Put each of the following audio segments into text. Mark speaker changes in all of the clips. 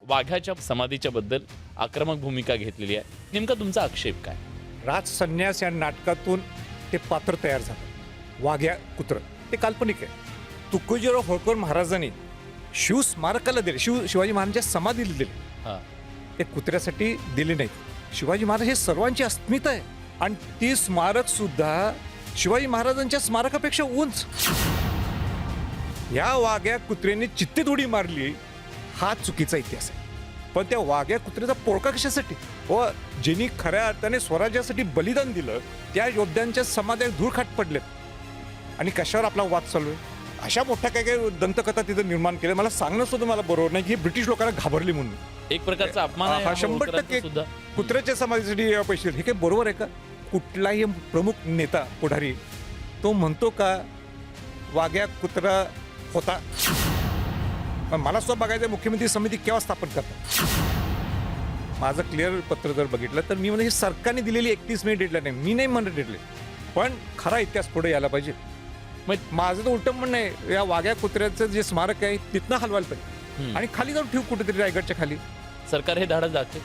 Speaker 1: वाघ्याच्या समाधीच्या बद्दल आक्रमक भूमिका घेतलेली आहे. नेमका तुमचा आक्षेप काय?
Speaker 2: राजसन्यास या नाटकातून ते पात्र तयार झालं. वाघ्या कुत्र ते काल्पनिक आहे. तुकोजीराव होळकर महाराजांनी शिवस्मारकाला दिले, शिवाजी महाराजांच्या समाधीला दिले.
Speaker 1: हां,
Speaker 2: ते कुत्र्यासाठी दिले नाहीत. शिवाजी महाराज हे सर्वांची अस्मिता आहे आणि ती स्मारक सुद्धा शिवाजी महाराजांच्या स्मारकापेक्षा उंच. या वाघ्या कुत्र्याने चित्तीत उडी मारली हा चुकीचा इतिहास आहे. पण त्या वाघ्या कुत्र्याचा पोळका कशासाठी? व ज्यांनी खऱ्या अर्थाने स्वराज्यासाठी बलिदान दिलं त्या योद्ध्यांच्या समाध्या धूळखाट पडलेत आणि कशावर आपला वाद चालू आहे. अशा मोठ्या काय काय दंतकथा तिथं निर्माण केल्या. मला सांगणं सुद्धा मला बरोबर नाही की हे ब्रिटिश लोकांना घाबरली म्हणून.
Speaker 1: एक प्रकारचा अपमान आहे
Speaker 2: हा
Speaker 1: हा
Speaker 2: 100%
Speaker 1: होळकरांचा सुद्धा.
Speaker 2: कुत्र्याच्या समाधीसाठी पैसे दिले. हे काही बरोबर आहे का? कुठलाही प्रमुख नेता पुढारी तो म्हणतो का वाघ्या कुत्रा होता? पण मला सुद्धा बघायचं मुख्यमंत्री समिती केव्हा स्थापन करतात. माझं क्लिअर पत्र जर बघितलं तर मी म्हणजे ही सरकारने दिलेली 31 मे डेडलाईन आहे. मी नाही म्हणत डेडलाईन, पण खरा इतिहास पुढे यायला पाहिजे. मग माझं तर उलटं म्हणणं आहे, या वाघ्या कुत्र्याचं जे स्मारक आहे तिथनं हलवायला पाहिजे आणि खाली जाऊन ठेवू कुठेतरी रायगडच्या खाली.
Speaker 1: सरकार हे धाडस दाखते.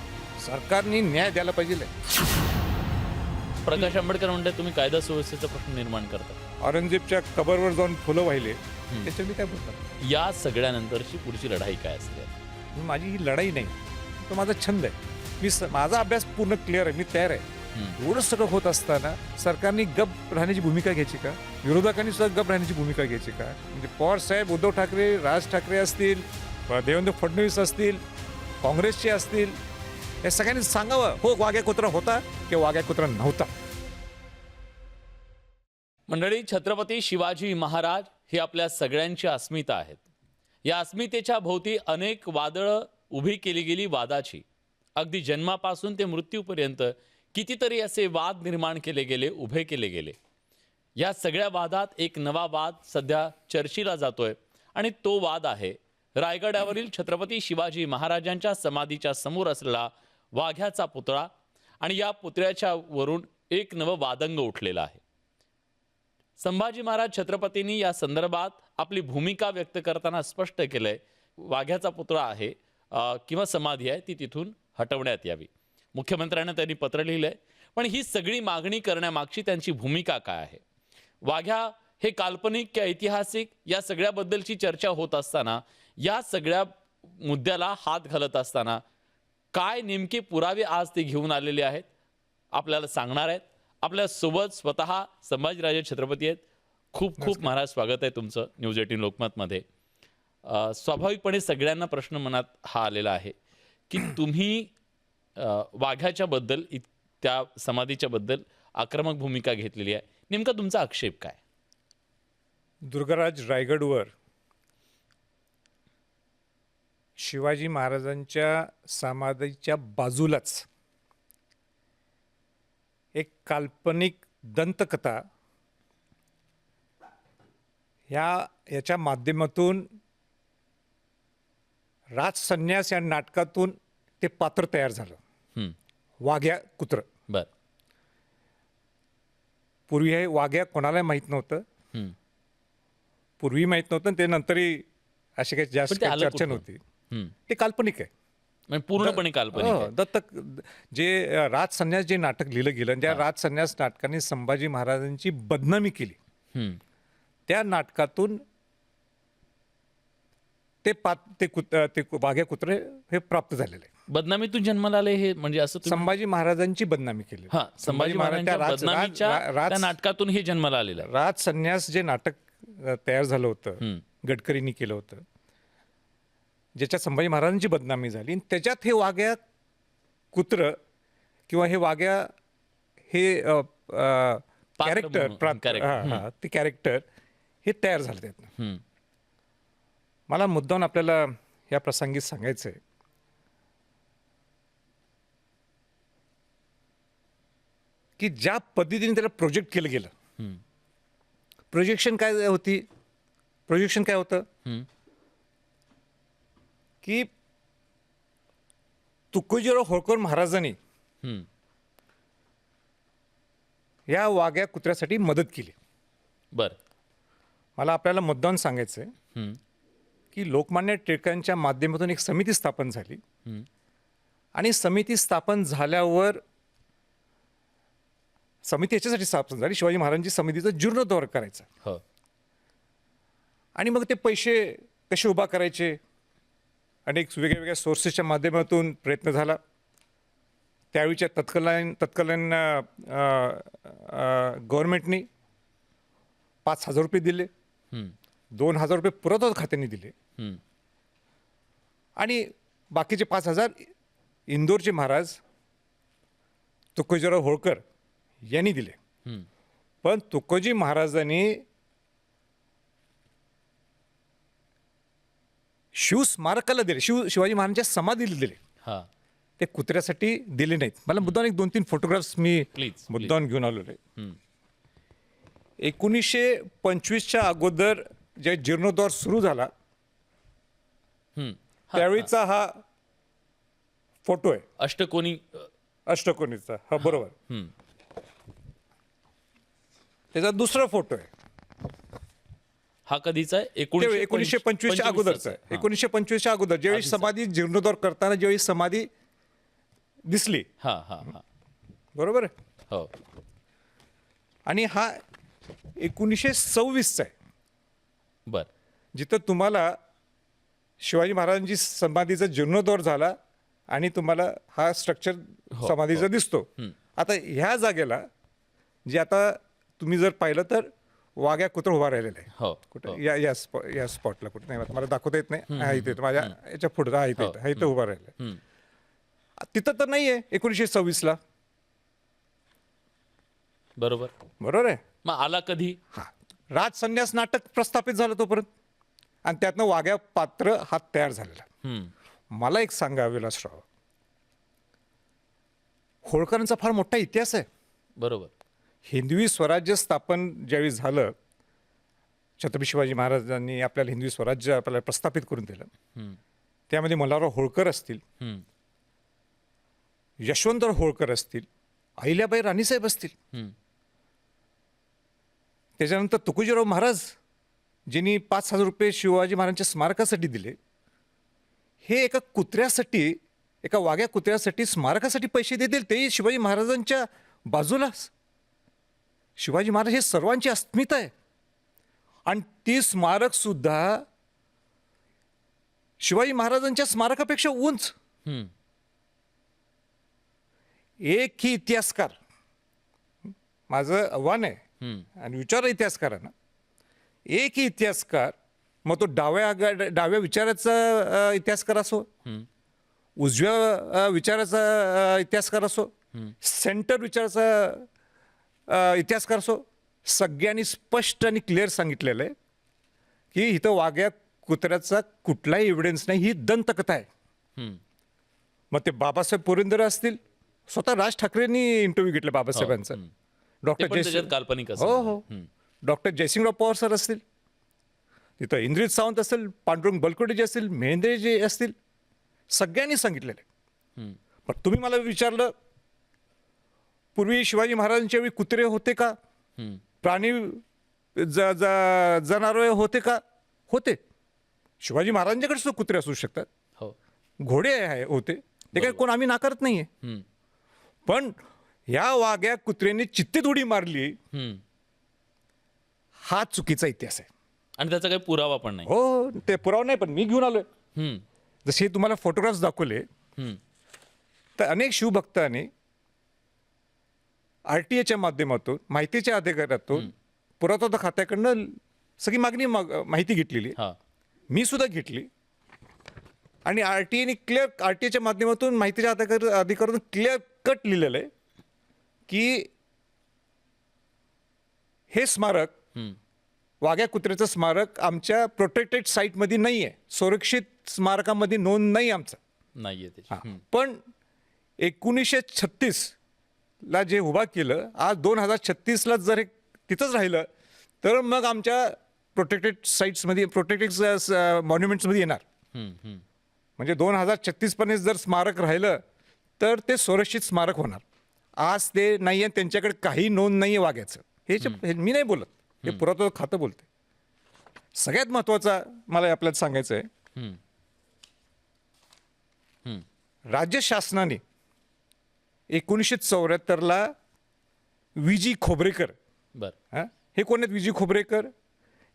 Speaker 2: सरकारने न्याय द्यायला पाहिजे.
Speaker 1: प्रकाश आंबेडकर म्हणतात तुम्ही कायदा सुव्यवस्थेचा प्रश्न निर्माण करता.
Speaker 2: औरंगजेबच्या कबरवर जाऊन फुलं वाहिले त्याच्यावर मी काय बोलतात.
Speaker 1: या सगळ्यानंतरची पुढची लढाई काय असते?
Speaker 2: माझी ही लढाई नाही, तो माझा छंद आहे. माझा अभ्यास पूर्ण क्लिअर आहे, मी तयार आहे. एवढं सगळं होत असताना सरकारने गप राहण्याची भूमिका घ्यायची का? विरोधकांनी सुद्धा गप राहण्याची भूमिका घ्यायची का? म्हणजे पवार साहेब, उद्धव ठाकरे, राज ठाकरे असतील, देवेंद्र फडणवीस असतील, काँग्रेसचे असतील, या सगळ्यांनी सांगावं हो वाघ्या कुत्रा होता किंवा वाघ्या कुत्रा नव्हता.
Speaker 1: मंडळी, छत्रपती शिवाजी महाराज हे आपल्या सगळ्यांची अस्मिता आहेत. या अस्मितेच्या भोवती अनेक वादळं उभी केली गेली वादाची. अगदी जन्मापासून ते मृत्यूपर्यंत कितीतरी असे वाद निर्माण केले गेले, उभे केले गेले. या सगळ्या वादात एक नवा वाद सध्या चर्चेला जातोय आणि तो वाद आहे रायगडावरील छत्रपती शिवाजी महाराजांच्या समाधीच्या समोर असलेला वाघ्याचा पुतळा. आणि या पुतळ्याच्या वरून एक नवं वादंग उठलेलं आहे. संभाजी महाराज छत्रपतींनी या संदर्भात आपली भूमिका व्यक्त करताना स्पष्ट केलंय, वाघ्याचा पुतळा आहे किंवा समाधी आहे ती तिथून हटवण्यात यावी. मुख्यमंत्र्यांना त्यांनी पत्र लिहिलंय. पण ही सगळी मागणी करण्यामागची त्यांची भूमिका काय आहे? वाघ्या हे काल्पनिक की ऐतिहासिक या सगळ्याबद्दलची चर्चा होत असताना, या सगळ्या मुद्द्याला हात घालत असताना काय नेमके पुरावे आज ते घेऊन आलेले आहेत आपल्याला सांगणार आहेत. आपल्या सोबत स्वतः संभाजीराजे छत्रपती आहेत. खूप खूप महाराज स्वागत आहे तुमचं न्यूज 18 लोकमतमध्ये. स्वाभाविकपणे सगळ्यांना प्रश्न मनात हा आलेला आहे की तुम्ही वाघ्याच्या बद्दल, त्या समाधीच्या बद्दल आक्रमक भूमिका घेतलेली आहे. नेमका तुमचा आक्षेप काय?
Speaker 2: दुर्गाराज रायगडवर शिवाजी महाराजांच्या समाधीच्या बाजूलाच एक काल्पनिक दंतकथा याच्या माध्यमातून राजसन्यास या नाटकातून ते पात्र तयार झालं. वाघ्या कुत्र.
Speaker 1: बर.
Speaker 2: पूर्वी हे वाघ्या कोणाला माहित नव्हतं. पूर्वी माहित नव्हतं, ते नंतरही अशी काही जास्त चर्चा नव्हती. ते काल्पनिक आहे,
Speaker 1: म्हणजे पूर्णपणे काल्पनिक आहे.
Speaker 2: दत्तक जे राजसन्यास जे नाटक लिहिलं गेलं, त्या राजसन्यास नाटकाने संभाजी महाराजांची बदनामी केली. त्या नाटकातून ते वाघ्या कुत्रे हे प्राप्त झालेले.
Speaker 1: बदनामीतून जन्माला आले हे म्हणजे असं
Speaker 2: संभाजी महाराजांची बदनामी केली.
Speaker 1: संभाजी महाराजांच्या त्या नाटकातून हे जन्माला आलेलं.
Speaker 2: राजसन्यास जे नाटक तयार झालं होतं, गडकरींनी केलं होतं, ज्याच्यात संभाजी महाराजांची बदनामी झाली, आणि त्याच्यात हे वाघ्या कुत्र किंवा हे वाघ्या हे कॅरेक्टर, ते कॅरेक्टर हे तयार झालं त्यातनं. मला मुद्दाम आपल्याला या प्रसंगी सांगायचं आहे की ज्या पद्धतीने त्याला प्रोजेक्ट केलं गेलं, प्रोजेक्शन काय होतं की तुकोजीराव होळकर महाराजांनी या वाघ्या कुत्र्यासाठी मदत केली.
Speaker 1: बर.
Speaker 2: मला आपल्याला मुद्दाम सांगायचं आहे की लोकमान्य टिळकांच्या माध्यमातून एक समिती स्थापन झाली
Speaker 1: हम्म.
Speaker 2: आणि समिती स्थापन झाल्यावर समिती याच्यासाठी स्थापन झाली, शिवाजी महाराजांची समितीचा जीर्णोद्धार करायचा
Speaker 1: हो.
Speaker 2: आणि मग ते पैसे कसे उभा करायचे अनेक वेगळ्या सोर्सेसच्या माध्यमातून प्रयत्न झाला. त्यावेळीच्या तत्कालीन गव्हर्नमेंटनी 5,000 रुपये दिले,
Speaker 1: हम्म.
Speaker 2: 2,000 रुपये पुरातत्व खात्याने दिले
Speaker 1: हम्म.
Speaker 2: आणि बाकीचे 5,000 इंदोरचे महाराज तुकोजीराव होळकर यांनी दिले.
Speaker 1: हम्म.
Speaker 2: पण तुकोजी महाराजांनी शिवस्मारकाला दिले, शिवाजी महाराजांच्या समाधीला दिले,
Speaker 1: हा.
Speaker 2: ते कुत्र्यासाठी दिले नाहीत. मला मुद्दाम 1-2-3 फोटोग्राफ्स मी
Speaker 1: प्लीज
Speaker 2: मुद्दाम घेऊन आलेलो आहे.
Speaker 1: हम्म.
Speaker 2: 1925च्या अगोदर जे जीर्णोद्धार सुरू झाला
Speaker 1: हम्म.
Speaker 2: त्यावेळीचा हा फोटो आहे,
Speaker 1: अष्टकोनी
Speaker 2: अष्टकोनीचा. हा बरोबर.
Speaker 1: हम्म.
Speaker 2: त्याचा दुसरा फोटो आहे,
Speaker 1: हा कधीचा आहे?
Speaker 2: 1925च्या अगोदरचा आहे. 1925च्या अगोदर ज्यावेळी समाधी जीर्णोद्धार करताना ज्यावेळी समाधी दिसली,
Speaker 1: हा हा हा.
Speaker 2: बरोबर आहे.
Speaker 1: हो.
Speaker 2: आणि हा 1926चा आहे,
Speaker 1: बर.
Speaker 2: जिथं तुम्हाला शिवाजी महाराजांची समाधीचा जीर्णोद्धार झाला आणि तुम्हाला हा स्ट्रक्चर
Speaker 1: हो,
Speaker 2: समाधीचा दिसतो. आता ह्या जागेला जे आता तुम्ही जर पाहिलं तर वाघ्या कुत्र उभा राहिलेला आहे.
Speaker 1: हो.
Speaker 2: कुठं या स्पॉटला कुठं नाही, मला दाखवता येत नाही. हा इथे माझ्या याच्या पुढे हा इथे उभा राहिला.
Speaker 1: हम्म.
Speaker 2: तिथं तर नाही आहे 1926ला.
Speaker 1: बरोबर.
Speaker 2: बरोबर आहे.
Speaker 1: मग आला कधी?
Speaker 2: हा, राजसन्यास नाटक प्रस्थापित झालं तोपर्यंत आणि त्यातनं वाघ्या पात्र हा तयार झालेला.
Speaker 1: हम्म.
Speaker 2: मला एक सांगा विलासराव, होळकरांचा फार मोठा इतिहास आहे.
Speaker 1: बरोबर.
Speaker 2: हिंदवी स्वराज्य स्थापन ज्यावेळी झालं, छत्रपती शिवाजी महाराजांनी आपल्याला हिंदवी स्वराज्य आपल्याला प्रस्थापित करून दिलं.
Speaker 1: हम्म.
Speaker 2: त्यामध्ये मल्हारराव होळकर असतील,
Speaker 1: हम्म.
Speaker 2: यशवंतराव होळकर असतील, अहिल्याबाई राणीसाहेब असतील,
Speaker 1: हम्म.
Speaker 2: त्याच्यानंतर तुकोजीराव महाराज ज्यांनी 5,000 रुपये शिवाजी महाराजांच्या स्मारकासाठी दिले. हे एका कुत्र्यासाठी, एका वाघ्या कुत्र्यासाठी स्मारकासाठी पैसे देतील, तेही शिवाजी महाराजांच्या बाजूला. शिवाजी महाराज हे सर्वांची अस्मिता आहे आणि ती स्मारक सुद्धा शिवाजी महाराजांच्या स्मारकापेक्षा उंच.
Speaker 1: हम्म.
Speaker 2: एक ही इतिहासकार, माझं आव्हान आहे
Speaker 1: हम्म.
Speaker 2: आणि विचार इतिहासकारांना, एक ही इतिहासकार, मग तो डाव्या विचाराचा इतिहासकार असो, उजव्या विचाराचा इतिहासकार असो, सेंटर विचाराचा इतिहासकार असो, सगळ्यांनी स्पष्ट आणि क्लिअर सांगितलेलं आहे की इथं वाघ्या कुत्र्याचा कुठलाही एव्हिडन्स नाही, ही दंतकथा आहे.
Speaker 1: हम्म.
Speaker 2: मग ते बाबासाहेब पुरंदरे असतील, स्वतः राज ठाकरेंनी इंटरव्ह्यू घेतला बाबासाहेबांचा,
Speaker 1: ते
Speaker 2: डॉक्टर
Speaker 1: पण त्याच्यात काल्पनिक
Speaker 2: हो
Speaker 1: असं.
Speaker 2: हो, डॉक्टर जयसिंगराव पवार सर असतील, तिथं इंद्रित सावंत असेल, पांडुरंग बलकोटे जे असतील, मेहेंद्रे जे असतील, सगळ्यांनी सांगितलेलं आहे. पण तुम्ही मला विचारलं, पूर्वी शिवाजी महाराजांच्या वेळी कुत्रे होते का, प्राणी जनावरे होते का? होते. शिवाजी महाराजांच्याकडे सुद्धा कुत्रे असू शकतात,
Speaker 1: हो.
Speaker 2: घोडे होते, ते काय कोण आम्ही नाकारत नाहीये. पण ह्या वाघ्या कुत्र्याने चित्तीत उडी मारली, हा चुकीचा इतिहास आहे.
Speaker 1: आणि त्याचा काही पुरावा पण नाही.
Speaker 2: हो, ते पुरावा नाही, पण मी घेऊन आलोय.
Speaker 1: हम्म.
Speaker 2: जसे तुम्हाला फोटोग्राफ्स दाखवले, तर अनेक शिवभक्तांनी RTA माध्यमातून, माहितीच्या अधिकारातून, पुरातत्व खात्याकडनं सगळी माहिती घेतलेली,
Speaker 1: हा.
Speaker 2: मी सुद्धा घेतली. आणि RTAच्या माध्यमातून, माहितीच्या अधिकारातून क्लिअर कट लिहिलेलं आहे की हे स्मारक, वाघ्या कुत्र्याचं स्मारक आमच्या प्रोटेक्टेड साईटमध्ये नाही आहे, संरक्षित स्मारकामध्ये नोंद नाही आमचं.
Speaker 1: नाहीये त्याची.
Speaker 2: पण 1936ला जे उभा केलं, आज 2036ला जर हे तिथंच राहिलं तर मग आमच्या प्रोटेक्टेड साईट्समध्ये, प्रोटेक्टेड मॉन्युमेंट्समध्ये येणार. म्हणजे 2036 पर्यंत जर स्मारक राहिलं तर ते संरक्षित स्मारक होणार. आज ते नाही आहे, त्यांच्याकडे काही नोंद नाही आहे वाघ्याचं. हे मी नाही बोलत, हे पुरातत्व खातं बोलते. सगळ्यात महत्त्वाचा मला आपल्याला सांगायचं आहे,
Speaker 1: हम्म. हम्म.
Speaker 2: राज्य शासनाने 1974ला विजी खोबरेकर,
Speaker 1: बर.
Speaker 2: हां, हे कोण आहेत विजी खोबरेकर?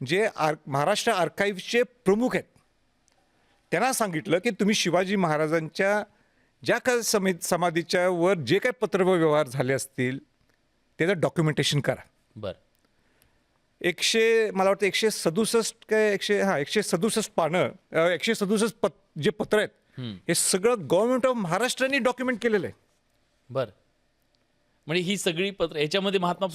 Speaker 2: जे महाराष्ट्र आर्काईव्हचे प्रमुख आहेत. त्यांना सांगितलं की तुम्ही शिवाजी महाराजांच्या ज्या काही समाधीच्या वर जे काही पत्रव्यवहार झाले असतील त्याचं डॉक्युमेंटेशन करा.
Speaker 1: बर.
Speaker 2: मला वाटतं 167 काय 167 पानं, 167 जे पत्र आहेत हे सगळं गव्हर्नमेंट ऑफ महाराष्ट्राने डॉक्युमेंट केलेलं आहे.
Speaker 1: बर. म्हणजे ही सगळी पत्र याच्यामध्ये महात्मा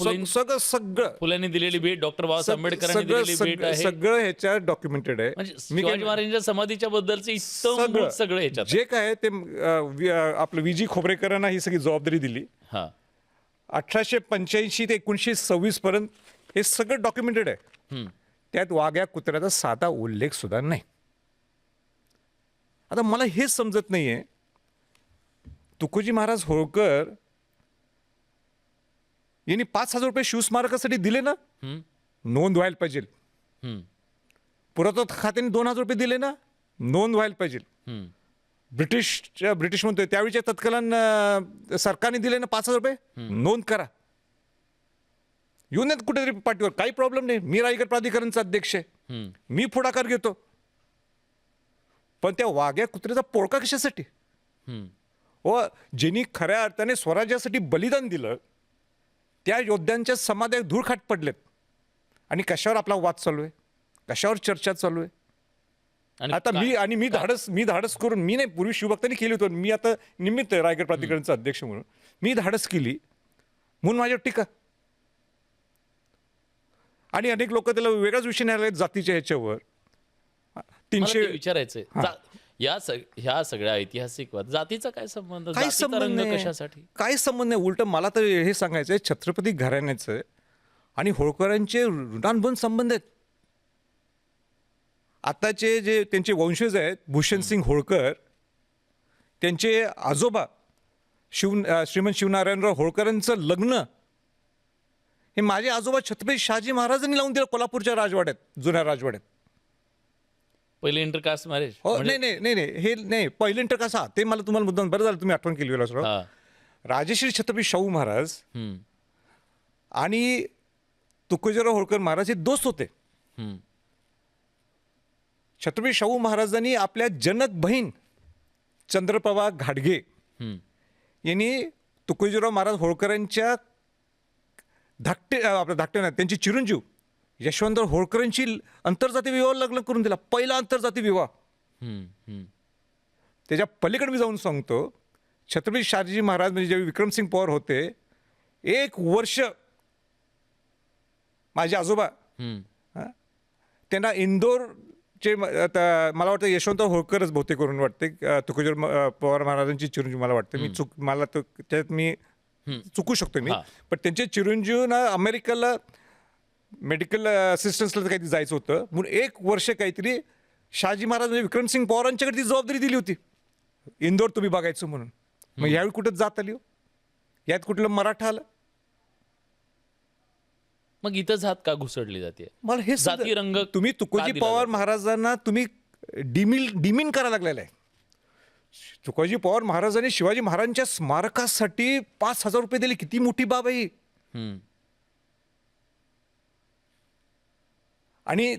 Speaker 2: सगळं
Speaker 1: फुल्यांनी दिलेली भेट, डॉक्टर बाबासाहेब आंबेडकरांनी दिलेली भेट आहे.
Speaker 2: सगळं ह्याच्यात डॉक्युमेंटेड आहे.
Speaker 1: म्हणजे शिवाजी महाराजांच्या समाधीच्या बद्दलचं इतकं सगळं ह्याच्यात
Speaker 2: जे काय आहे ते आपलं विजी खोबरेकरांना ही सगळी जबाबदारी दिली.
Speaker 1: हा.
Speaker 2: 1885 ते 1926 पर्यंत हे सगळं डॉक्युमेंटेड आहे. त्यात वाघ्या कुत्र्याचा साधा उल्लेख सुद्धा नाही. आता मला हे समजत नाहीये, तुकोजी महाराज होळकर यांनी 5,000 रुपये शिवस्मारकासाठी दिले ना, नोंद व्हायला पाहिजे. पुरातत्व खात्याने 2,000 रुपये दिले ना, नोंद व्हायला पाहिजे. ब्रिटिश म्हणतोय त्यावेळीच्या तत्कालीन सरकारने दिले ना 5,000 रुपये, नोंद करा. येऊन येत कुठेतरी पाठीवर, काही प्रॉब्लेम नाही. मी रायगड प्राधिकरणचा अध्यक्ष आहे, मी पुढाकार घेतो. पण त्या वाघ्या कुत्र्याचा पोळका कशासाठी? व ज्यांनी खऱ्या अर्थाने स्वराज्यासाठी बलिदान दिलं त्या योद्ध्यांच्या समाध्या धूळखाट पडलेत. आणि कशावर आपला वाद चालू आहे, कशावर चर्चा चालू आहे? आता मी धाडस करून, मी नाही, पूर्वी शिवभक्तांनी केली होती, मी आता निमित्त आहे रायगड प्राधिकरणचा अध्यक्ष म्हणून, मी धाडस केली म्हणून माझ्यावर टीका. आणि अनेक लोक त्याला वेगळाच विषय नाही जातीच्या ह्याच्यावर. 300
Speaker 1: विचारायचंय ह्या सगळ्या ऐतिहासिक वाद जातीचा काय संबंध?
Speaker 2: काही
Speaker 1: जातीचा
Speaker 2: संबंध
Speaker 1: रंग
Speaker 2: नाही,
Speaker 1: कशासाठी?
Speaker 2: काही संबंध नाही. उलट मला तर हे सांगायचंय, छत्रपती घराण्याचं आणि होळकरांचे ऋणानुबंध संबंध आहेत. आताचे जे त्यांचे वंशज आहेत, भूषणसिंग होळकर, त्यांचे आजोबा श्रीमंत शिवनारायणराव होळकरांचं लग्न हे माझे आजोबा छत्रपती शहाजी महाराजांनी लावून दिलं कोल्हापूरच्या राजवाड्यात, जुन्या राजवाड्यात.
Speaker 1: पहिले इंटरकास्ट मॅरेज?
Speaker 2: हो, नाही, हे नाही, पहिले इंटरकास्ट. हा, ते मला तुम्हाला मुद्दाम बरं झालं तुम्ही आठवण केली विलासराव. राजश्री छत्रपती शाहू महाराज आणि तुकोजीराव होळकर महाराज हे दोस्त होते. छत्रपती शाहू महाराजांनी आपल्या जनक बहीण चंद्रप्रभा घाटगे यांनी तुकोजीराव महाराज होळकरांच्या त्यांची चिरंजीव यशवंतराव होळकरांची आंतरजातीय विवाह लग्न करून दिला. पहिला आंतरजातीय विवाह. त्याच्या पलीकडे मी जाऊन सांगतो, छत्रपती शहाजी महाराज म्हणजे जेव्हा विक्रमसिंग पवार होते, 1 वर्ष माझे आजोबा त्यांना इंदोरचे, मला वाटतं यशवंतराव होळकरच बहुतेक करून वाटते, तुकोजीराव पवार महाराजांची चिरंजीव मला वाटतं, मला तर त्यात मी चुकू शकतो मी, पण त्यांचे चिरंजीवना अमेरिकेला मेडिकल असिस्टन्सला काहीतरी जायचं होतं म्हणून 1 वर्ष काहीतरी शहाजी महाराज म्हणजे विक्रमसिंग पवारांच्याकडे ती जबाबदारी दिली होती, इंदोर तुम्ही बघायचं म्हणून. मग यावेळी कुठं जात आली हो? यात कुठलं मराठा आलं?
Speaker 1: मग इथं जात का घुसडली जाते?
Speaker 2: मला हे
Speaker 1: जाती रंग
Speaker 2: तुम्ही तुकोजी पवार महाराजांना तुम्ही डिमीन करायला लागलेला आहे. तुकोजी पवार महाराजांनी शिवाजी महाराजांच्या स्मारकासाठी 5,000 रुपये दिले. किती मोठी बाब आहे. आणि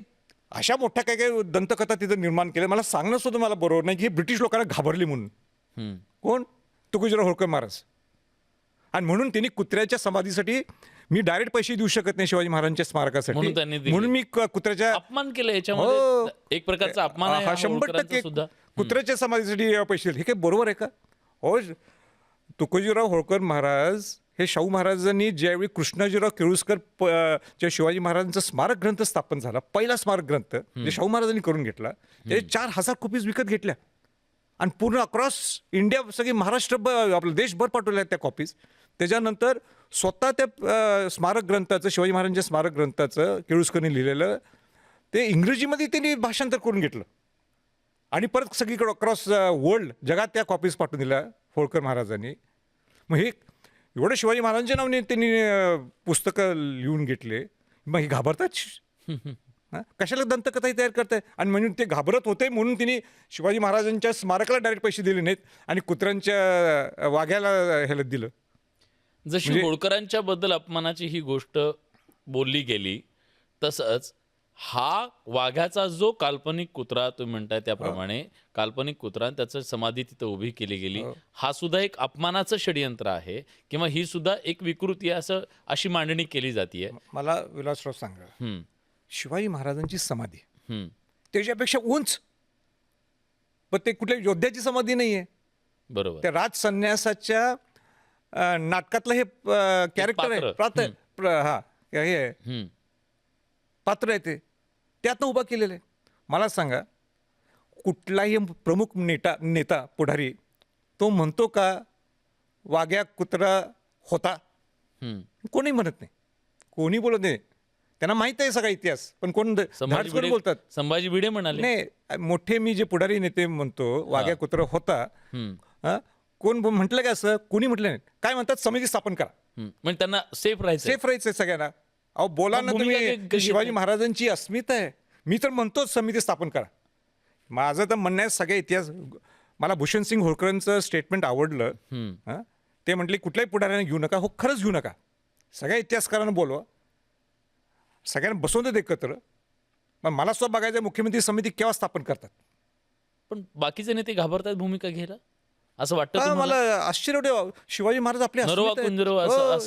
Speaker 2: अशा मोठ्या काय काय दंतकथा तिथं निर्माण केल्या. मला सांगणं सुद्धा मला बरोबर नाही की हे ब्रिटिश लोकांना घाबरले म्हणून. कोण? तुकोजीराव होळकर महाराज. आणि म्हणून त्यांनी कुत्र्याच्या समाधीसाठी मी डायरेक्ट पैसे देऊ शकत नाही शिवाजी महाराजांच्या स्मारकासाठी, म्हणून मी कुत्र्याच्या
Speaker 1: अपमान केलं. याच्यामध्ये एक प्रकारचा अपमान आहे.
Speaker 2: 100% कुत्र्याच्या समाधीसाठी पैसे दिले. हे काही बरोबर आहे का? हो, तुकोजीराव होळकर महाराज हे शाहू महाराजांनी ज्यावेळी कृष्णाजीराव केळुसकर ज्या शिवाजी महाराजांचा स्मारक ग्रंथ स्थापन झाला, पहिला स्मारक ग्रंथ जे शाहू महाराजांनी करून घेतला, त्याचे 4,000 कॉपीज विकत घेतल्या आणि पूर्ण अक्रॉस इंडिया सगळी महाराष्ट्र आपला देशभर पाठवल्या त्या कॉपीज. त्याच्यानंतर स्वतः त्या स्मारक ग्रंथाचं, शिवाजी महाराजांच्या स्मारक ग्रंथाचं केळुसकरने लिहिलेलं ते इंग्रजीमध्ये त्यांनी भाषांतर करून घेतलं आणि परत सगळीकडे अक्रॉस वर्ल्ड जगात त्या कॉपीज पाठवून दिल्या होळकर महाराजांनी. मग हे एवढं शिवाजी महाराजांच्या नावाने त्यांनी पुस्तकं लिहून घेतले, मग हे घाबरतात? कशाला दंतकथाही तयार करताय? आणि म्हणून ते घाबरत होते म्हणून तिने शिवाजी महाराजांच्या स्मारकाला डायरेक्ट पैसे दिले नाहीत आणि कुत्र्यांच्या वाघ्याला ह्याला दिलं.
Speaker 1: जशी होळकरांच्या बद्दल अपमानाची ही गोष्ट बोलली गेली, तसंच हा वाघ्याचा जो काल्पनिक कुत्रा तुम्ही म्हणताय त्याप्रमाणे काल्पनिक कुत्रा आणि त्याची समाधी तिथं उभी केली गेली, हा सुद्धा एक अपमानाचं षडयंत्र आहे किंवा ही सुद्धा एक विकृती आहे असं अशी मांडणी केली जाते.
Speaker 2: मला विलासराव सांगा, शिवाजी महाराजांची समाधी त्याच्यापेक्षा उंच, पण ते कुठल्या योद्ध्याची समाधी नाहीये.
Speaker 1: बरोबर.
Speaker 2: त्या राज संन्यासाच्या नाटकातलं हे कॅरेक्टर आहे, हे आहे, पात्र आहे, ते त्यातनं उभा केलेलं आहे. मला सांगा, कुठलाही प्रमुख नेता पुढारी तो म्हणतो का वाघ्या कुत्रा होता? कोणी म्हणत नाही, कोणी बोलत नाही. त्यांना माहित आहे सगळा इतिहास, पण कोण धाडस करून बोलतात.
Speaker 1: संभाजी भिडे म्हणाले
Speaker 2: नाही, मोठे मी जे पुढारी नेते म्हणतो वाघ्या कुत्रा होता, कोण म्हटलं का असं? कोणी म्हटलं नाही. काय म्हणतात? समिती स्थापन करा.
Speaker 1: म्हणजे त्यांना सेफ राहायचं
Speaker 2: सगळ्यांना. अहो बोला ना तुम्ही, शिवाजी महाराजांची अस्मिता आहे. मी तर म्हणतोच समिती स्थापन करा. माझं तर म्हणणं आहे सगळे इतिहास. मला भूषण सिंग होळकरांचं स्टेटमेंट आवडलं. ते म्हटले कुठल्याही पुढाऱ्याने घेऊ नका. हो, खरंच घेऊ नका. सगळ्या इतिहासकारांना बोलवा, सगळ्यांना बसवून देत एकत्र. पण मला सुद्धा बघायचं मुख्यमंत्री समिती केव्हा स्थापन करतात.
Speaker 1: पण बाकीचे नेते घाबरतात भूमिका घ्यायला असं वाटतं
Speaker 2: मला आश्चर्य होते. शिवाजी महाराज आपले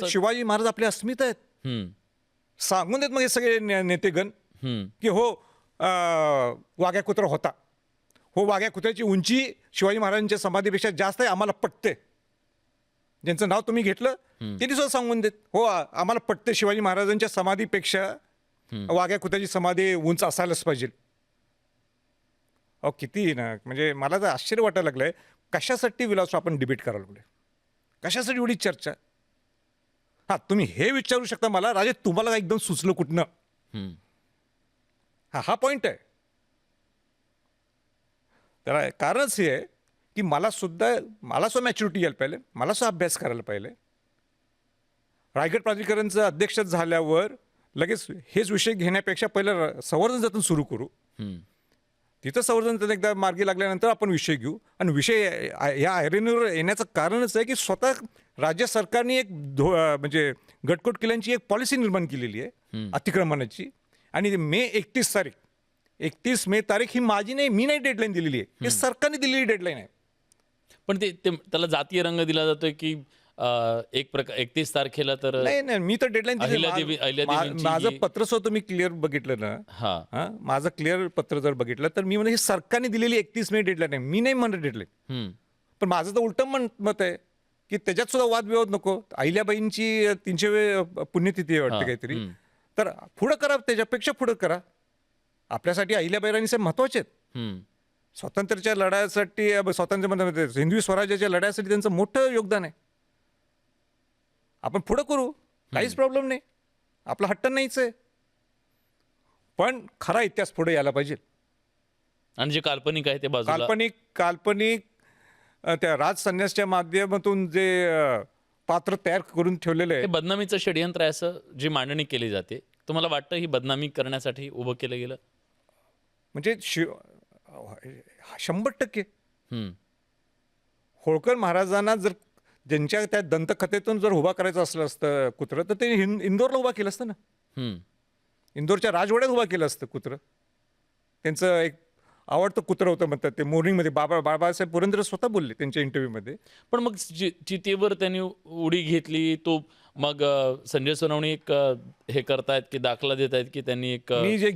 Speaker 2: शिवाजी महाराज आपले अस्मिता आहेत. सांगून देत मग हे सगळे नेतेगण की हो वाघ्या कुत्रा होता, हो वाघ्या कुत्र्याची उंची शिवाजी महाराजांच्या समाधीपेक्षा जास्त आहे, आम्हाला पटते. ज्यांचं नाव तुम्ही घेतलं त्यांनी सुद्धा सांगून देत, हो आम्हाला पटते, शिवाजी महाराजांच्या समाधीपेक्षा वाघ्या कुत्र्याची समाधी उंच असायलाच पाहिजे. अहो किती ना, म्हणजे मला तर आश्चर्य वाटायला लागलंय. कशासाठी विलासराव आपण डिबेट करायला लागलोय? कशासाठी एवढी चर्चा? तुम्ही हे विचारू शकता मला, राजे तुम्हाला एकदम सुचलं कुठनं? हा पॉइंट आहे. तर कारणच हे आहे की मला सुद्धा मॅच्युरिटी यायला पाहिजे, मला सुद्धा अभ्यास करायला पाहिजे. रायगड प्राधिकरणचं अध्यक्ष झाल्यावर लगेच हेच विषय घेण्यापेक्षा पहिलं संवर्धन जतन सुरू करू. तिथं संवर्धन जतन एकदा मार्गी लागल्यानंतर आपण विषय घेऊ. आणि विषय या ऐरणीवर येण्याचं कारणच आहे की स्वतः राज्य सरकारने एक म्हणजे गटकोट किल्ल्यांची एक पॉलिसी निर्माण केलेली आहे अतिक्रमणाची. आणि मे 31 मे तारीख ही माझी नाही, मी नाही डेडलाईन दिलेली आहे, हे सरकारने दिलेली डेडलाईन आहे.
Speaker 1: पण ते त्याला जातीय रंग दिला जातोय की 31 तारखेला तर
Speaker 2: नाही, मी तर डेडलाईन दिली. माझं पत्र सुद्धा तुम्ही क्लिअर बघितलं ना, माझं क्लिअर पत्र जर बघितलं तर मी म्हणजे हे सरकारने दिलेली 31 मे डेडलाईन आहे, मी नाही म्हणत डेडलाईन. पण माझं तर उलटं मत आहे की त्याच्यात सुद्धा वादविवाद नको. अहिल्याबाईंची 300वी पुण्यतिथी वाटते काहीतरी, तर पुढं करा, त्याच्यापेक्षा पुढं करा. आपल्यासाठी अहिल्याबाई राणी साहेब महत्वाचे आहेत. स्वातंत्र्याच्या लढ्यासाठी, स्वातंत्र्य हिंदवी स्वराज्याच्या लढ्यासाठी त्यांचं मोठं योगदान आहे. आपण पुढं करू, काहीच प्रॉब्लेम नाही, आपला हट्ट नाहीच आहे. पण खरा इतिहास पुढे यायला पाहिजे.
Speaker 1: आणि जे काल्पनिक आहे ते बाजूला,
Speaker 2: काल्पनिक त्या राज संन्यासच्या माध्यमातून जे पात्र तयार करून ठेवलेले आहे,
Speaker 1: बदनामीचं षडयंत्र आहे असं जी मांडणी केली जाते. तुम्हाला वाटतं ही बदनामी करण्यासाठी उभं केलं गेलं?
Speaker 2: म्हणजे 100% होळकर महाराजांना जर ज्यांच्या त्या दंतकथेतून जर उभा करायचं असलं असतं कुत्रं, तर ते इंदोरला उभा केलं असतं ना. इंदोरच्या राजवाड्यात उभा केलं असतं कुत्रं. त्यांचं एक आवडतं कुत्रं होतं म्हणतात ते. मॉर्निंगमध्ये बाबासाहेब पुरंदरे स्वतः बोलले त्यांच्या इंटरव्ह्यूमध्ये.
Speaker 1: पण मग चितेवर त्यांनी उडी घेतली, तो मग संजय सोनवणे एक हे करतायत की दाखला देत आहेत की त्यांनी एक
Speaker 2: मी जे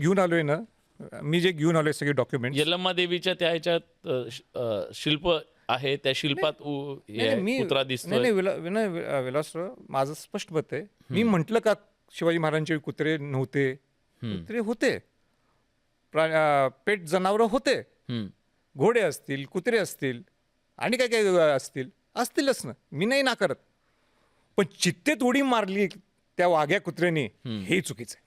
Speaker 2: घेऊन आलोय सगळे डॉक्युमेंट,
Speaker 1: यल्लम्मा देवीच्या त्या ह्याच्यात शिल्प आहे, त्या शिल्पात कुत्रा दिसतोय.
Speaker 2: विलासराव, माझं स्पष्ट मत आहे. मी म्हटलं का शिवाजी महाराजांचे कुत्रे नव्हते? कुत्रे होते, पेट जनावरं होते, घोडे असतील, कुत्रे असतील, आणि काय काय असतीलच ना, मी नाही नाकारत. पण चित्तेत उडी मारली त्या वाघ्या कुत्र्याने, हे चुकीचं आहे.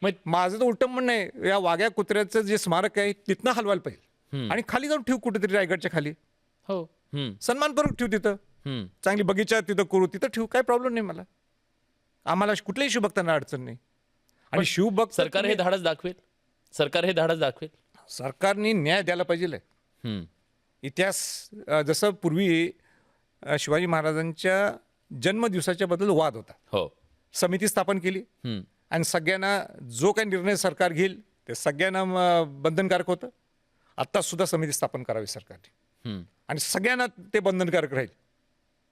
Speaker 2: मग माझं तर उलटं म्हणणं आहे, या वाघ्या कुत्र्याचं जे स्मारक आहे तिथनं हलवायला पाहिजे आणि खाली जाऊन ठेवू, कुठेतरी रायगडच्या खाली.
Speaker 1: हो,
Speaker 2: सन्मानपूर्वक ठेवू, तिथं चांगली बगीचा तिथं करू, तिथं ठेवू, काय प्रॉब्लेम नाही मला. आम्हाला कुठल्याही शिवभक्तांना अडचण नाही. आणि शिवभक्त
Speaker 1: सरकार हे धाडस दाखवेल सरकार हे धाडस दाखवेल?
Speaker 2: सरकारने न्याय द्यायला पाहिजे.
Speaker 1: हम्म,
Speaker 2: इतिहास जसं पूर्वी शिवाजी महाराजांच्या जन्मदिवसाच्या बद्दल वाद होता,
Speaker 1: हो.
Speaker 2: समिती स्थापन केली
Speaker 1: हम्म,
Speaker 2: आणि सगळ्यांना जो काही निर्णय सरकार घेईल ते सगळ्यांना बंधनकारक होतं. आत्तासुद्धा समिती स्थापन करावी सरकारने
Speaker 1: हम्म.
Speaker 2: आणि सगळ्यांना ते बंधनकारक राहील,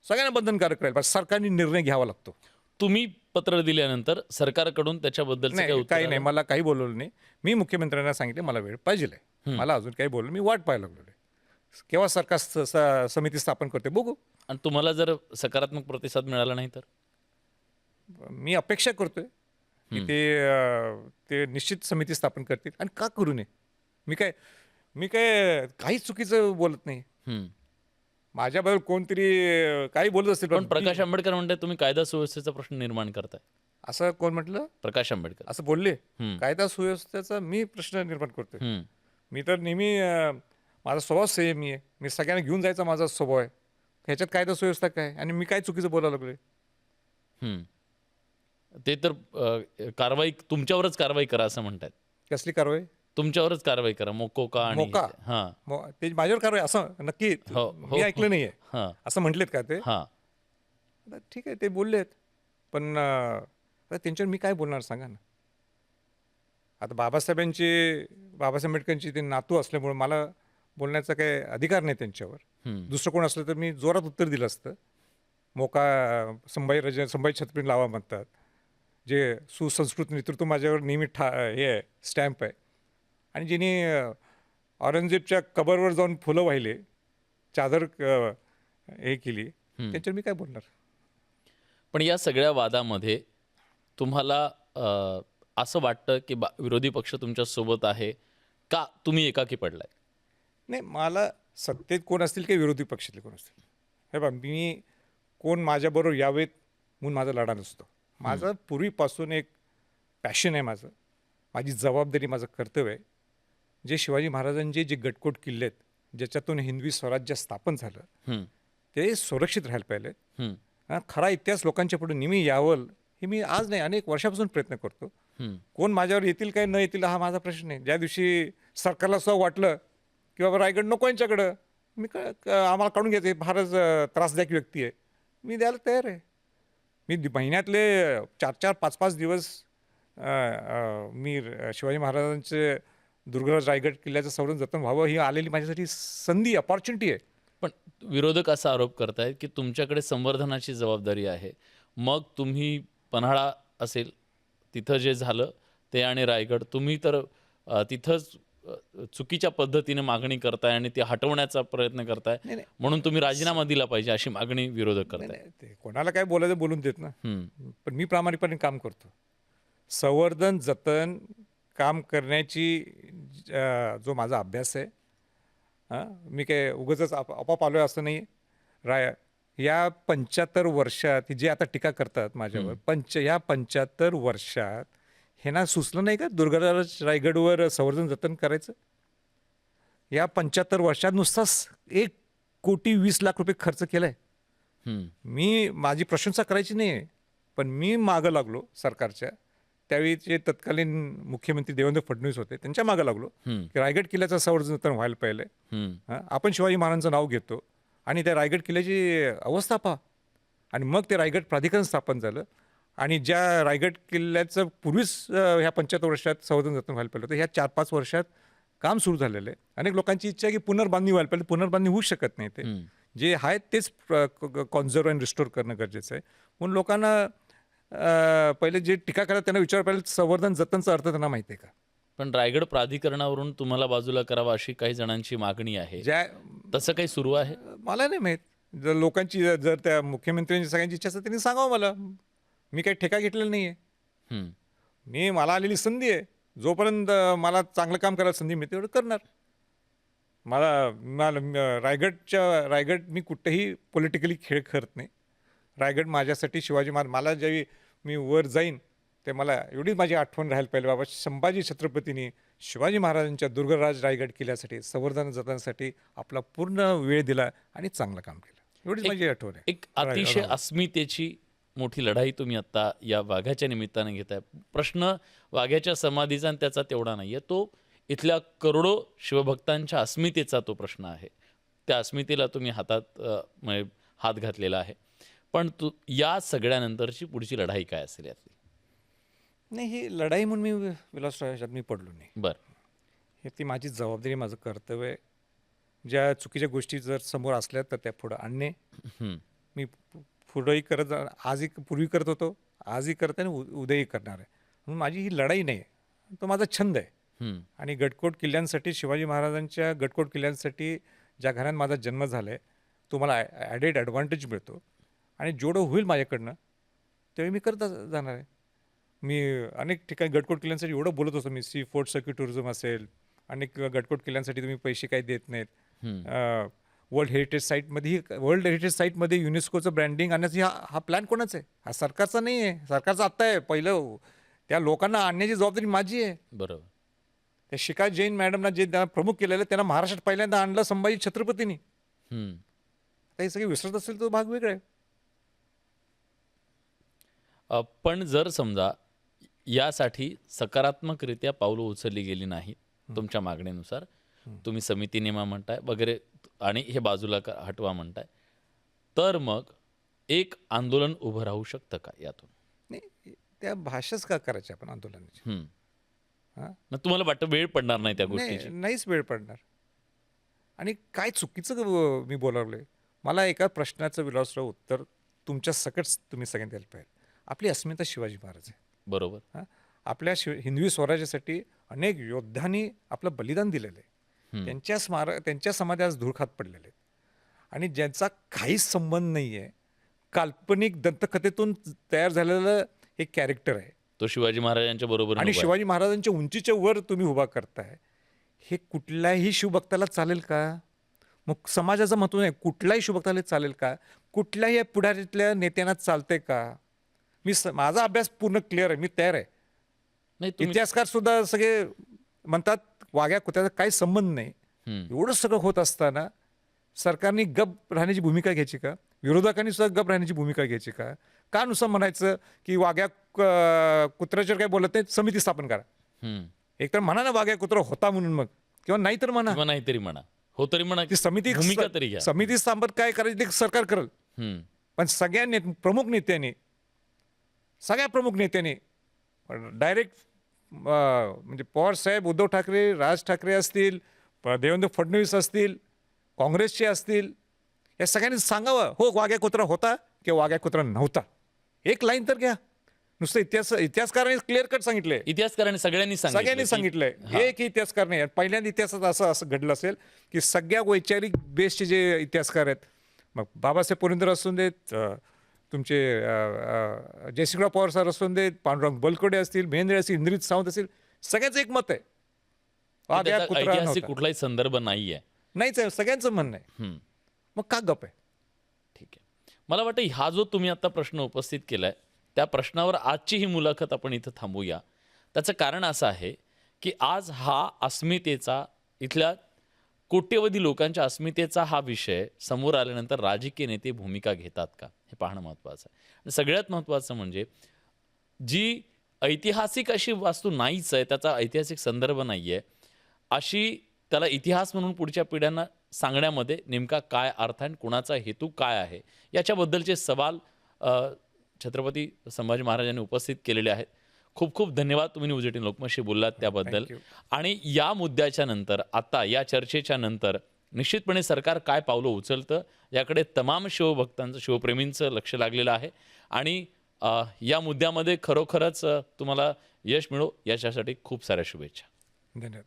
Speaker 2: सगळ्यांना बंधनकारक राहील. पण सरकारने निर्णय घ्यावा लागतो.
Speaker 1: तुम्ही पत्र दिल्यानंतर सरकारकडून त्याच्याबद्दलचं काही
Speaker 2: नाही,
Speaker 1: उत्तर
Speaker 2: काही नाही,
Speaker 1: आलं?
Speaker 2: मला काही बोलवलं नाही. मी मुख्यमंत्र्यांना सांगितले मला वेळ पाहिजे आहे, मला अजून काही बोललं, मी वाट पाहायला लागलो. केव्हा सरकार समिती स्थापन करते बघू.
Speaker 1: आणि तुम्हाला जर सकारात्मक प्रतिसाद मिळाला नाही तर?
Speaker 2: मी अपेक्षा करतोय की ते निश्चित समिती स्थापन करतील. आणि का करू नये? मी काय काही चुकीचं बोलत नाही.
Speaker 1: हम्म.
Speaker 2: माझ्याबद्दल कोणतरी काही बोलत असतील,
Speaker 1: पण प्रकाश आंबेडकर म्हणते तुम्ही कायदा सुव्यवस्थेचा प्रश्न निर्माण करताय.
Speaker 2: असं कोण म्हटलं?
Speaker 1: प्रकाश आंबेडकर.
Speaker 2: असं बोलले?
Speaker 1: हम्म.
Speaker 2: कायदा सुव्यवस्थेचा मी प्रश्न निर्माण करतोय?
Speaker 1: हम्म,
Speaker 2: मी तर नेहमी माझा स्वभाव संयमी आहे. मी सगळ्यांना घेऊन जायचा माझा स्वभाव आहे. ह्याच्यात कायदा सुव्यवस्था काय आणि मी काय चुकीचं बोलायला लागलोय?
Speaker 1: हम्म. ते तर कारवाई तुमच्यावरच कारवाई करा असं म्हणतात.
Speaker 2: कसली कारवाई?
Speaker 1: तुमच्यावरच कारवाई करा, मोकोका आणि
Speaker 2: मोका?
Speaker 1: हां.
Speaker 2: ते माझ्यावर कारवाई असं नक्की
Speaker 1: हो,
Speaker 2: मी ऐकलं नाहीये.
Speaker 1: हां,
Speaker 2: असं म्हटलेत का ते?
Speaker 1: हां.
Speaker 2: आता ठीक आहे, ते बोललेत, पण आता त्यांच्यावर मी काय बोलणार सांगा ना. आता बाबासाहेब आंबेडकरांची ते नातू असल्यामुळे मला बोलण्याचा काही अधिकार नाही त्यांच्यावर.
Speaker 1: हम्म,
Speaker 2: दुसरं कोण असलं तर मी जोरात उत्तर दिलं असतं. मोका संभाजी छत्रपती लावा म्हणतात, जे सुसंस्कृत नेतृत्व माझ्यावर नेहमी हे आहे, स्टॅम्प आहे. आणि जिने औरंगजेबच्या कबरवर जाऊन फुलं वाहिले, चादर हे केली, त्यांच्यावर मी काय बोलणार?
Speaker 1: पण या सगळ्या वादामध्ये तुम्हाला असं वाटतं की विरोधी पक्ष तुमच्या सोबत आहे का तुम्ही एकाकी पडलाय?
Speaker 2: नाही, मला सत्तेत कोण असतील की विरोधी पक्षातले कोण असतील, हे बघा, मी कोण माझ्याबरोबर यावेत म्हणून माझा लढा नसतो. माझं पूर्वीपासून एक पॅशन आहे, माझी जबाबदारी, माझं कर्तव्य आहे. जे शिवाजी महाराजांचे जे गटकोट किल्ले आहेत, ज्याच्यातून हिंदवी स्वराज्य स्थापन झालं,
Speaker 1: हम्म,
Speaker 2: ते सुरक्षित राहायला पाहिजे.
Speaker 1: हम्म,
Speaker 2: खरा इतिहास लोकांच्या पुढे नेहमी यावं, हे मी आज नाही अनेक वर्षापासून प्रयत्न करतो.
Speaker 1: हम्म,
Speaker 2: कोण माझ्यावर येतील काय न येतील हा माझा प्रश्न आहे. ज्या दिवशी सरकारला असं वाटलं की बाबा रायगड नको यांच्याकडं, मी आम्हाला काढून घ्यायचं, फारच त्रासदायक व्यक्ती आहे, मी द्यायला तयार आहे. मी महिन्यातले 4-4, 5-5 दिवस मी शिवाजी महाराजांचे दुर्गराज रायगड किल्ल्याचं संवर्धन जतन व्हावं, ही आलेली माझ्यासाठी संधी, अपॉर्च्युनिटी आहे.
Speaker 1: पण विरोधक असा आरोप करतायत की तुमच्याकडे संवर्धनाची जबाबदारी आहे. मग तुम्ही पन्हाळा असेल तिथं जे झालं ते आणि रायगड, तुम्ही तर तिथंच चुकीच्या पद्धतीने मागणी करताय आणि ती हटवण्याचा प्रयत्न करताय,
Speaker 2: नाही.
Speaker 1: म्हणून तुम्ही राजीनामा दिला पाहिजे अशी मागणी विरोधक करताय.
Speaker 2: नाही, ते कोणाला काय बोलायचं बोलून देत ना.
Speaker 1: हम्म,
Speaker 2: पण मी प्रामाणिकपणे काम करतो. संवर्धन जतन काम करण्याची जो माझा अभ्यास आहे, मी काय उगाचच आपोआप आलो आहे असं नाही. या 75 वर्षात जे आता टीका करतात माझ्यावर, या 75 वर्षात हे ना सुचलं नाही का दुर्गराज रायगडवर संवर्धन जतन करायचं? या 75 वर्षात नुसताच 1,20,00,000 रुपये खर्च केलाय. मी माझी प्रशंसा करायची नाही आहे, पण मी मागं लागलो सरकारच्या. त्यावेळीचे तत्कालीन मुख्यमंत्री देवेंद्र फडणवीस होते, त्यांच्या मागं लागलो की रायगड किल्ल्याचं संवर्धन जतन व्हायला पाहिजे. आपण शिवाजी महाराजांचं नाव घेतो आणि त्या रायगड किल्ल्याची अवस्था पहा. आणि मग ते रायगड प्राधिकरण स्थापन झालं आणि ज्या रायगड किल्ल्याचं पूर्वीच ह्या 75 वर्षात संवर्धन जतन व्हायला पाहिजे होतं, ह्या 4-5 वर्षात काम सुरू झालेलं आहे. अनेक लोकांची इच्छा आहे की पुनर्बांधणी व्हायला पाहिजे, पुनर्बांधणी होऊ शकत नाही. ते जे आहे तेच कॉन्झर्व अँड रिस्टोर करणं गरजेचं आहे. म्हणून लोकांना पहिले जे टीका करतात त्यांना विचार पाहिजे, संवर्धन जतनचा अर्थ त्यांना माहिती आहे का?
Speaker 1: पण रायगड प्राधिकरणावरून तुम्हाला बाजूला करावं अशी काही जणांची मागणी आहे, तसं काही सुरू आहे?
Speaker 2: मला नाही माहीत. जर लोकांची जर त्या मुख्यमंत्र्यांची सगळ्यांची इच्छा असेल त्यांनी सांगावं मला. मी काही ठेका घेतलेला नाही आहे. मला आलेली संधी आहे, जोपर्यंत मला चांगलं काम करायला संधी मिळते तेवढं करणार. मला रायगड मी कुठेही पॉलिटिकली खेळ करत नाही. रायगड माझ्यासाठी शिवाजी महाराज, मला ज्यावेळी मी वर जाईन ते मला एवढीच माझी आठवण राहायला पाहिजे, बाबा संभाजी छत्रपतींनी शिवाजी महाराजांच्या दुर्गराज रायगड किल्ल्यासाठी संवर्धन जतनासाठी आपला पूर्ण वेळ दिला आणि चांगलं काम केलं, एवढीच माझी आठवण आहे.
Speaker 1: एक अतिशय अस्मितेची मोठी लढाई तुम्ही आत्ता या वाघाच्या निमित्ताने घेताय. प्रश्न वाघ्याच्या समाधीचा आणि त्याचा तेवढा नाही आहे, तो इथल्या करोडो शिवभक्तांच्या अस्मितेचा तो प्रश्न आहे. त्या अस्मितेला तुम्ही म्हणजे हात घातलेला आहे. पण या सगळ्यानंतरची पुढची लढाई काय असेल यातली?
Speaker 2: नाही, ही लढाई म्हणून मी विलासराव ह्याच्यात मी पडलो नाही.
Speaker 1: बरं.
Speaker 2: हे ती माझी जबाबदारी, माझं कर्तव्य आहे. ज्या चुकीच्या गोष्टी जर समोर असल्या तर त्या पुढं आणणे.
Speaker 1: हं.
Speaker 2: मी पुढंही करत आजही पूर्वी करत होतो, आजही करत आहे आणि उद्याही करणार आहे. म्हणून माझी ही लढाई नाही आहे, तो माझा छंद आहे.
Speaker 1: हं.
Speaker 2: आणि गडकोट किल्ल्यांसाठी, शिवाजी महाराजांच्या गडकोट किल्ल्यांसाठी ज्या घरात माझा जन्म झाला आहे, तो मला ॲडेड ॲडव्हान्टेज मिळतो. आणि जेवढं होईल माझ्याकडनं तेव्हा मी करत जाणार आहे. मी अनेक ठिकाणी गडकोट किल्ल्यांसाठी एवढं बोलत होतो. मी सी फोर्ट सर्क्युट टुरिझम असेल, अनेक गडकोट किल्ल्यांसाठी तुम्ही पैसे काही देत नाहीत. वर्ल्ड हेरिटेज साईटमध्ये युनेस्कोचं ब्रँडिंग आणण्याची हा प्लॅन कोणाचा आहे? हा सरकारचा नाही आहे, सरकारचा आत्ता आहे. पहिलं त्या लोकांना आणण्याची जबाबदारी माझी आहे.
Speaker 1: बरोबर.
Speaker 2: त्या शिखा जैन मॅडमना जे त्यांना प्रमुख केलेलं, त्यांना महाराष्ट्रात पहिल्यांदा आणलं संभाजी छत्रपतींनी. आता हे सगळे विसरत असेल तो भाग वेगळा आहे.
Speaker 1: पण जर समजा यासाठी सकारात्मकरित्या पावलं उचलली गेली नाहीत तुमच्या मागणीनुसार, तुम्ही समिती नेमा म्हणताय वगैरे आणि हे बाजूला हटवा म्हणताय, तर मग एक आंदोलन उभं राहू शकतं का यातून?
Speaker 2: नाही, त्या भाषाच का करायच्या आपण आंदोलनाची? हां,
Speaker 1: मग तुम्हाला वाटतं वेळ पडणार नाही त्या गोष्टीची?
Speaker 2: नाहीच वेळ पडणार. आणि काय चुकीचं मी बोलावलंय? मला एका प्रश्नाचं विलासराव उत्तर तुमच्या सकट तुम्ही सगळ्यांनी द्यायला पाहिजे. आपली अस्मिता शिवाजी महाराज आहे.
Speaker 1: बरोबर.
Speaker 2: हां, आपल्या हिंदवी स्वराज्यासाठी अनेक योद्ध्यांनी आपलं बलिदान दिलेलं आहे. त्यांच्या समाधी आज धूळखात पडलेले आहेत. आणि ज्यांचा काहीच संबंध नाही आहे, काल्पनिक दंतकथेतून तयार झालेलं हे कॅरेक्टर आहे.
Speaker 1: तो शिवाजी महाराजांच्या बरोबर
Speaker 2: आणि शिवाजी महाराजांच्या उंचीच्या वर तुम्ही उभा करताय. हे कुठल्याही शिवभक्ताला चालेल का? मग समाजाचं महत्त्व आहे, कुठल्याही शिवभक्ताला चालेल का? कुठल्याही पुढारीतल्या नेत्यांना चालते का? माझा अभ्यास पूर्ण क्लिअर आहे, मी तयार आहे.
Speaker 1: नाही,
Speaker 2: इतिहासकार सुद्धा सगळे म्हणतात वाघ्या कुत्र्याचा काही संबंध नाही. एवढं सगळं होत असताना सरकारने गप राहण्याची भूमिका घ्यायची का? विरोधकांनी सुद्धा गप राहण्याची भूमिका घ्यायची का? का नुसतं म्हणायचं की वाघ्या कुत्र्याच्यावर काय बोलत नाही, समिती स्थापन करा. एकतर म्हणा ना वाघ्या कुत्रा होता म्हणून, मग किंवा नाही तर म्हणा,
Speaker 1: नाहीतरी म्हणा, हो तरी म्हणा,
Speaker 2: ती समिती
Speaker 1: भूमिका तरी घ्या.
Speaker 2: समिती स्थापन काय करायची ते सरकार करेल. पण सगळ्या प्रमुख नेत्यांनी, सगळ्या प्रमुख नेत्यांनी डायरेक्ट म्हणजे पवार साहेब, उद्धव ठाकरे, राज ठाकरे असतील, देवेंद्र फडणवीस असतील, काँग्रेसचे असतील, या सगळ्यांनी सांगावं, हो वाघ्या कुत्रा होता किंवा वाघ्या कुत्रा नव्हता. एक लाईन तर घ्या. नुसतं इतिहासकारांनी क्लिअर कट सांगितलंय,
Speaker 1: इतिहासकारांनी सगळ्यांनी
Speaker 2: सांगितलंय. एक इतिहासकार नाही. पहिल्यांदा इतिहासात असं घडलं असेल की सगळ्या वैचारिक बेसचे जे इतिहासकार आहेत, मग बाबासाहेब पुरंदर असून देत, तुमचे जयसिंगराव पवार सर असून देत, पांडुरंग बलकोडे असतील, महेंद्र असतील, इंद्रित सावंत असतील, सगळ्यांचं एक मत आहे, वाघ्या कुत्रा
Speaker 1: ऐतिहासिक कुठलाही संदर्भ नाहीये.
Speaker 2: नाहीच आहे, सगळ्यांचं म्हणणं आहे. मग का गप आहे?
Speaker 1: ठीक आहे. मला वाटतं हा जो तुम्ही आता प्रश्न उपस्थित केलाय, त्या प्रश्नावर आजची ही मुलाखत आपण इथं थांबूया. त्याचं कारण असं आहे की आज हा अस्मितेचा, इथल्या कोट्यवधी लोकांच्या अस्मितेचा हा विषय समोर आल्यानंतर राजकीय नेते भूमिका घेतात का, हे पाहणं महत्त्वाचं आहे. आणि सगळ्यात महत्त्वाचं म्हणजे जी ऐतिहासिक अशी वास्तू नाहीच आहे, त्याचा ऐतिहासिक संदर्भ नाही आहे, अशी त्याला इतिहास म्हणून पुढच्या पिढ्यांना सांगण्यामध्ये नेमका काय अर्थ आहे, कुणाचा हेतू काय आहे, याच्याबद्दलचे सवाल छत्रपती संभाजी महाराजांनी उपस्थित केलेले आहेत. खूप खूप धन्यवाद, तुम्ही न्यूज 18 लोकमतशी बोललात त्याबद्दल. आणि या मुद्द्याच्या नंतर, आता या चर्चेच्या नंतर निश्चितपणे सरकार काय पावलं उचलतं याकडे तमाम शिवभक्तांचं, शिवप्रेमींचं लक्ष लागलेलं आहे. आणि या मुद्द्यामध्ये खरोखरच तुम्हाला यश मिळो याच्यासाठी खूप साऱ्या शुभेच्छा.
Speaker 2: धन्यवाद.